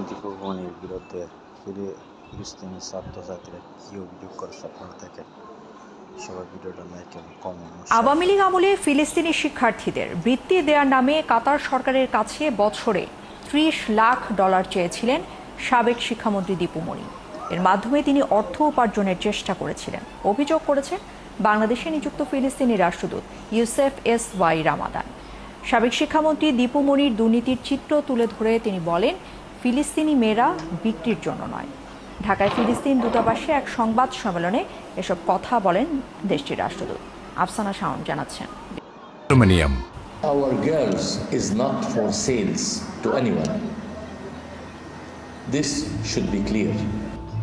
দীপু বিরুদ্ধে ফিলিস্তিনি ছাত্রছাত্রীরা কি অভিযোগ করেছে আপনারা দেখেন। সবাই ভিডিওটা দেখেন। আওয়ামী লীগ আমলে ফিলিস্তিনি শিক্ষার্থীদের বৃত্তি দেওয়ার নামে কাতার সরকারের কাছে বছরে $30 লাখ চেয়েছিলেন সাবেক শিক্ষামন্ত্রী দীপু মনি। এর মাধ্যমে তিনি অর্থ উপার্জনের চেষ্টা করেছিলেন। অভিযোগ করেছেন বাংলাদেশে নিযুক্ত ফিলিস্তিনি রাষ্ট্রদূত ইউসেফ এস.ওয়াই রামাদান। সাবেক শিক্ষামন্ত্রী দীপু মনির দুর্নীতির চিত্র তুলে ধরে তিনি বলেন, ফিলিস্তিনি মেয়েরা বিক্রির জন্য নয়। ঢাকায় ফিলিস্তিন দূতাবাসে এক সংবাদ সম্মেলনে এসব কথা বলেন দেশটির রাষ্ট্রদূত। আফসানা শাওন জানাচ্ছেন। Our girls is not for sales to anyone. This should be clear.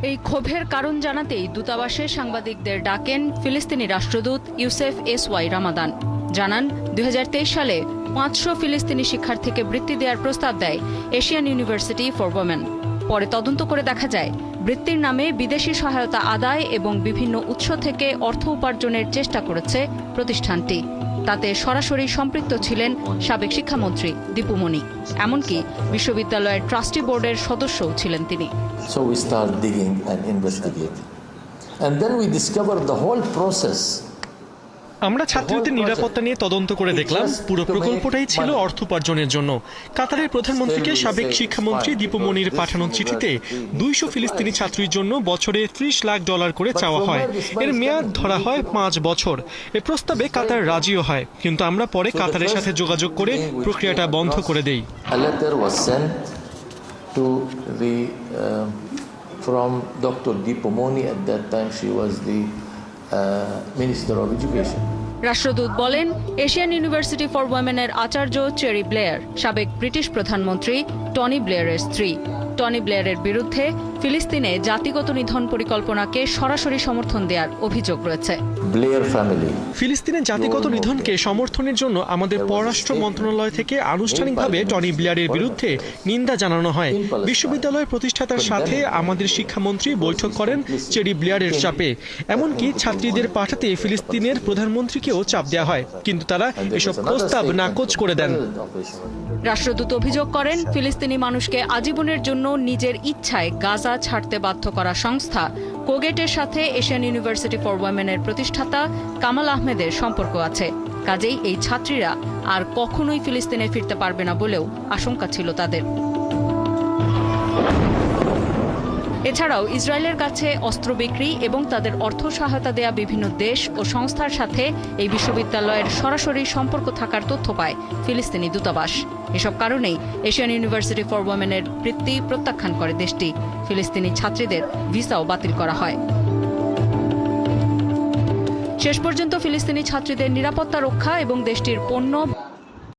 এই ক্ষোভের কারণ জানাতেই দূতাবাসে সাংবাদিকদের ডাকেন ফিলিস্তিনি রাষ্ট্রদূত ইউসেফ এস.ওয়াই রামাদান। জানান 2023 সালে 500 ফিলিস্তিনি শিক্ষার্থীকে বৃত্তি দেওয়ার প্রস্তাব দেয় এশিয়ান ইউনিভার্সিটি ফর ওমেন। পরে তদন্ত করে দেখা যায় বৃত্তির নামে বিদেশি সহায়তা আদায় এবং বিভিন্ন উৎস থেকে অর্থ উপার্জনের চেষ্টা করেছে প্রতিষ্ঠানটি। তাতে সরাসরি সম্পৃক্ত ছিলেন সাবেক শিক্ষামন্ত্রী দীপু মনি। এমনকি বিশ্ববিদ্যালয়ের ট্রাস্টি বোর্ডের সদস্যও ছিলেন তিনি। So we start digging and investigating. And then we discover the whole process. আমরা ছাত্রীদের নিরাপত্তা নিয়ে তদন্ত করে দেখলাম পুরো প্রকল্পটাই ছিল অর্থ উপার্জনের জন্য। কাতারের প্রধানমন্ত্রীকে সাবেক শিক্ষামন্ত্রী দীপু মনির পাঠানো চিঠিতে 200 ফিলিস্তিনি ছাত্রীর জন্য বছরে $30 লাখ করে চাওয়া হয়। এর মেয়াদ ধরা হয় 5 বছর। এ প্রস্তাবে কাতার রাজিও হয়, কিন্তু আমরা পরে কাতারের সাথে যোগাযোগ করে প্রক্রিয়াটা বন্ধ করে দেই। A letter was sent to the from Dr. Deepu Moni. At that time she was the Minister of Education. রাষ্ট্রদূত বলেন, এশিয়ান ইউনিভার্সিটি ফর ওমেনের আচার্য চেরি ব্লেয়ার সাবেক ব্রিটিশ প্রধানমন্ত্রী টনি ব্লেয়ারের স্ত্রী। টনি ব্লেয়ারের বিরুদ্ধে ফিলিস্তিনে জাতিগত নিধন পরিকল্পনাকে সরাসরি সমর্থন দেওয়ার অভিযোগ রয়েছে। ব্লেয়ার ফ্যামিলি ফিলিস্তিনের জাতিগত নিধনকে সমর্থনের জন্য আমাদের পররাষ্ট্র মন্ত্রণালয় থেকে আনুষ্ঠানিকভাবে টনি ব্লেয়ারের বিরুদ্ধে নিন্দা জানানো হয়। বিশ্ববিদ্যালয়ের প্রতিষ্ঠাতার সাথে আমাদের শিক্ষামন্ত্রী বৈঠক করেন চেরি ব্লেয়ারের চাপে। এমনকি ছাত্রীদের পাঠাতে ফিলিস্তিনের প্রধানমন্ত্রীকেও চাপ দেওয়া হয়, কিন্তু তারা এসব প্রস্তাব নাকচ করে দেন। রাষ্ট্রদূত অভিযোগ করেন, ফিলিস্তিনি মানুষকে আজীবনের জন্য নিজের ইচ্ছায় গাজা ছাড়তে বাধ্য করা সংস্থা কোগেটের সাথে এশিয়ান ইউনিভার্সিটি ফর ওমেনের প্রতিষ্ঠাতা কামাল আহমেদের সম্পর্ক আছে। কাজেই এই ছাত্রীরা আর কখনোই ফিলিস্তিনে ফিরতে পারবে না বলেও আশঙ্কা ছিল তাদের। এছাড়াও ইসরায়েলের কাছে অস্ত্র বিক্রি এবং তাদের অর্থ সহায়তা দেয়া বিভিন্ন দেশ ও সংস্থার সাথে এই বিশ্ববিদ্যালয়ের সরাসরি সম্পর্ক থাকার তথ্য পায় ফিলিস্তিনি দূতাবাস। এসব কারণেই এশিয়ান ইউনিভার্সিটি ফর ওমেনের বৃত্তি প্রত্যাখ্যান করে দেশটি। ফিলিস্তিনি ছাত্রীদের ভিসাও বাতিল করা হয়। শেষ পর্যন্ত ফিলিস্তিনি ছাত্রীদের নিরাপত্তা রক্ষা এবং দেশটির পণ্য